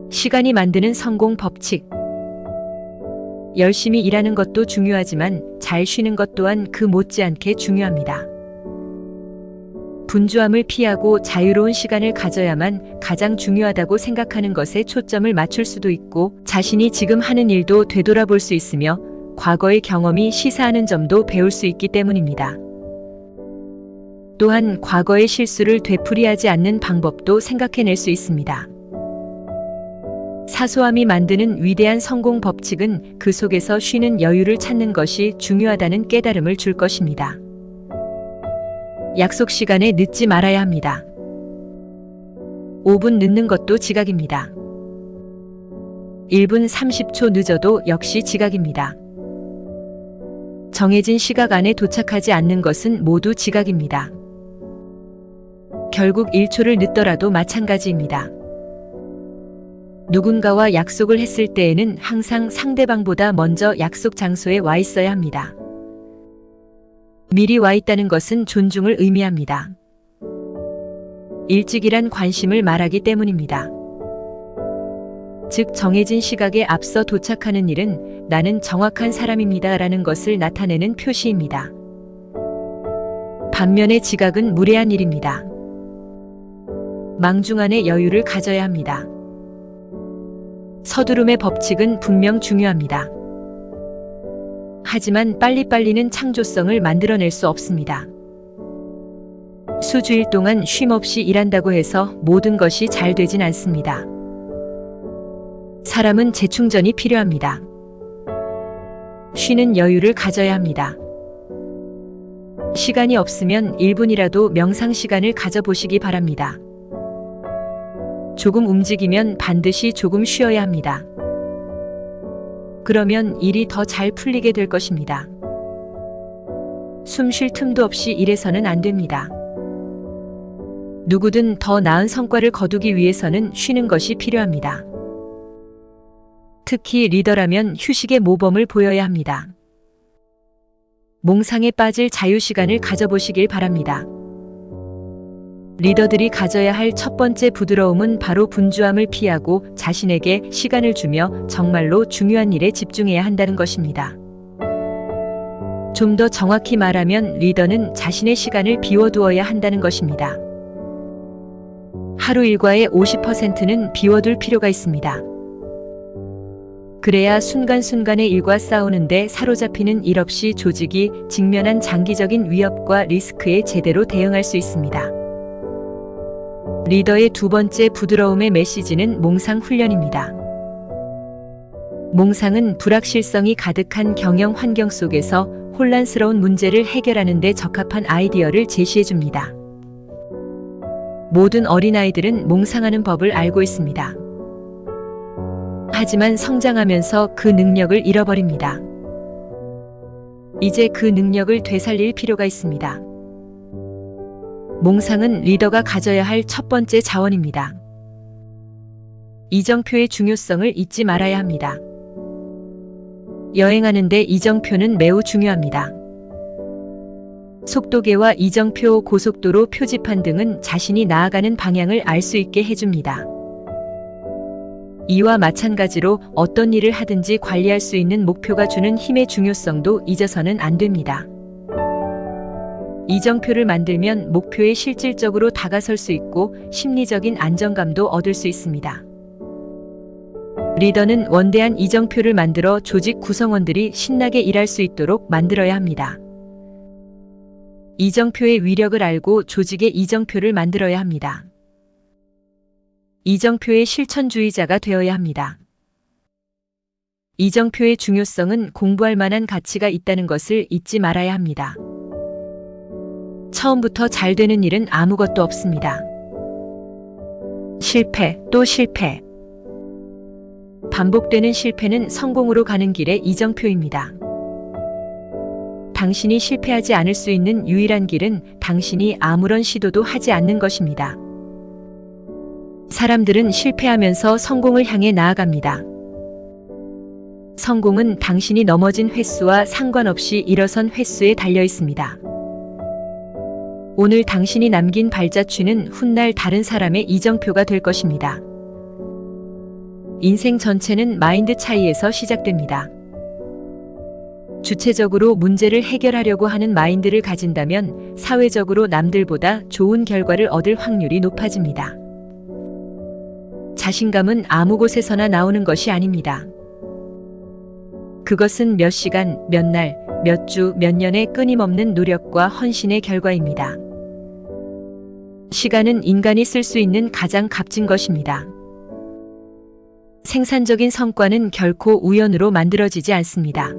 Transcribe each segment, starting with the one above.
시간이 만드는 성공 법칙. 열심히 일하는 것도 중요하지만 잘 쉬는 것 또한 그 못지않게 중요합니다. 분주함을 피하고 자유로운 시간을 가져야만 가장 중요하다고 생각하는 것에 초점을 맞출 수도 있고, 자신이 지금 하는 일도 되돌아볼 수 있으며 과거의 경험이 시사하는 점도 배울 수 있기 때문입니다. 또한 과거의 실수를 되풀이하지 않는 방법도 생각해낼 수 있습니다. 사소함이 만드는 위대한 성공 법칙은 그 속에서 쉬는 여유를 찾는 것이 중요하다는 깨달음을 줄 것입니다. 약속 시간에 늦지 말아야 합니다. 5분 늦는 것도 지각입니다. 1분 30초 늦어도 역시 지각입니다. 정해진 시각 안에 도착하지 않는 것은 모두 지각입니다. 결국 1초를 늦더라도 마찬가지입니다. 누군가와 약속을 했을 때에는 항상 상대방보다 먼저 약속 장소에 와 있어야 합니다. 미리 와 있다는 것은 존중을 의미합니다. 일찍이란 관심을 말하기 때문입니다. 즉, 정해진 시각에 앞서 도착하는 일은 나는 정확한 사람입니다 라는 것을 나타내는 표시입니다. 반면에 지각은 무례한 일입니다. 망중한의 여유를 가져야 합니다. 서두름의 법칙은 분명 중요합니다. 하지만 빨리빨리는 창조성을 만들어낼 수 없습니다. 수주일 동안 쉼 없이 일한다고 해서 모든 것이 잘 되진 않습니다. 사람은 재충전이 필요합니다. 쉬는 여유를 가져야 합니다. 시간이 없으면 1분이라도 명상 시간을 가져보시기 바랍니다. 조금 움직이면 반드시 조금 쉬어야 합니다. 그러면 일이 더 잘 풀리게 될 것입니다. 숨 쉴 틈도 없이 일해서는 안 됩니다. 누구든 더 나은 성과를 거두기 위해서는 쉬는 것이 필요합니다. 특히 리더라면 휴식의 모범을 보여야 합니다. 몽상에 빠질 자유시간을 가져보시길 바랍니다. 리더들이 가져야 할 첫 번째 부드러움은 바로 분주함을 피하고 자신에게 시간을 주며 정말로 중요한 일에 집중해야 한다는 것입니다. 좀 더 정확히 말하면 리더는 자신의 시간을 비워두어야 한다는 것입니다. 하루 일과의 50%는 비워둘 필요가 있습니다. 그래야 순간순간의 일과 싸우는데 사로잡히는 일 없이 조직이 직면한 장기적인 위협과 리스크에 제대로 대응할 수 있습니다. 리더의 두 번째 부드러움의 메시지는 몽상 훈련입니다. 몽상은 불확실성이 가득한 경영 환경 속에서 혼란스러운 문제를 해결하는 데 적합한 아이디어를 제시해줍니다. 모든 어린아이들은 몽상하는 법을 알고 있습니다. 하지만 성장하면서 그 능력을 잃어버립니다. 이제 그 능력을 되살릴 필요가 있습니다. 몽상은 리더가 가져야 할 첫 번째 자원입니다. 이정표의 중요성을 잊지 말아야 합니다. 여행하는데 이정표는 매우 중요합니다. 속도계와 이정표, 고속도로 표지판 등은 자신이 나아가는 방향을 알 수 있게 해줍니다. 이와 마찬가지로 어떤 일을 하든지 관리할 수 있는 목표가 주는 힘의 중요성도 잊어서는 안 됩니다. 이정표를 만들면 목표에 실질적으로 다가설 수 있고 심리적인 안정감도 얻을 수 있습니다. 리더는 원대한 이정표를 만들어 조직 구성원들이 신나게 일할 수 있도록 만들어야 합니다. 이정표의 위력을 알고 조직의 이정표를 만들어야 합니다. 이정표의 실천주의자가 되어야 합니다. 이정표의 중요성은 공부할 만한 가치가 있다는 것을 잊지 말아야 합니다. 처음부터 잘 되는 일은 아무것도 없습니다. 실패, 또 실패. 반복되는 실패는 성공으로 가는 길의 이정표입니다. 당신이 실패하지 않을 수 있는 유일한 길은 당신이 아무런 시도도 하지 않는 것입니다. 사람들은 실패하면서 성공을 향해 나아갑니다. 성공은 당신이 넘어진 횟수와 상관없이 일어선 횟수에 달려 있습니다. 오늘 당신이 남긴 발자취는 훗날 다른 사람의 이정표가 될 것입니다. 인생 전체는 마인드 차이에서 시작됩니다. 주체적으로 문제를 해결하려고 하는 마인드를 가진다면 사회적으로 남들보다 좋은 결과를 얻을 확률이 높아집니다. 자신감은 아무 곳에서나 나오는 것이 아닙니다. 그것은 몇 시간, 몇 날, 몇 주, 몇 년의 끊임없는 노력과 헌신의 결과입니다. 시간은 인간이 쓸 수 있는 가장 값진 것입니다. 생산적인 성과는 결코 우연으로 만들어지지 않습니다.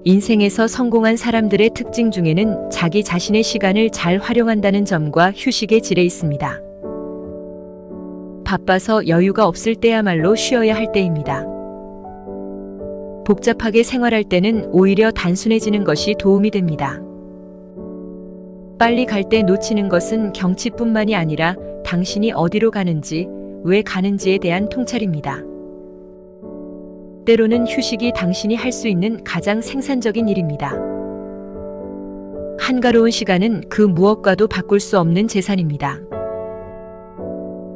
인생에서 성공한 사람들의 특징 중에는 자기 자신의 시간을 잘 활용한다는 점과 휴식의 질에 있습니다. 바빠서 여유가 없을 때야말로 쉬어야 할 때입니다. 복잡하게 생활할 때는 오히려 단순해지는 것이 도움이 됩니다. 빨리 갈 때 놓치는 것은 경치뿐만이 아니라 당신이 어디로 가는지, 왜 가는지에 대한 통찰입니다. 때로는 휴식이 당신이 할 수 있는 가장 생산적인 일입니다. 한가로운 시간은 그 무엇과도 바꿀 수 없는 재산입니다.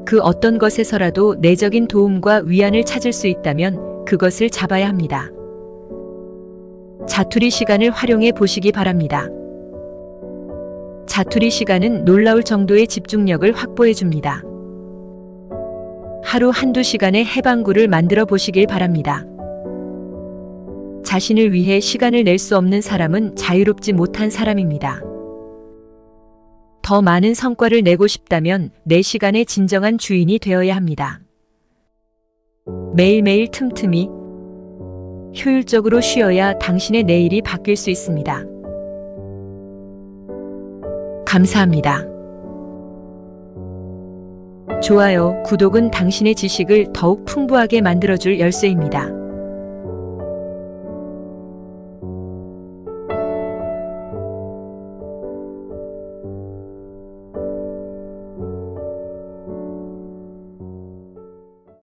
그 어떤 것에서라도 내적인 도움과 위안을 찾을 수 있다면 그것을 잡아야 합니다. 자투리 시간을 활용해 보시기 바랍니다. 자투리 시간은 놀라울 정도의 집중력을 확보해 줍니다. 하루 한두 시간의 해방구를 만들어 보시길 바랍니다. 자신을 위해 시간을 낼 수 없는 사람은 자유롭지 못한 사람입니다. 더 많은 성과를 내고 싶다면 내 시간의 진정한 주인이 되어야 합니다. 매일매일 틈틈이 효율적으로 쉬어야 당신의 내일이 바뀔 수 있습니다. 감사합니다. 좋아요, 구독은 당신의 지식을 더욱 풍부하게 만들어줄 열쇠입니다.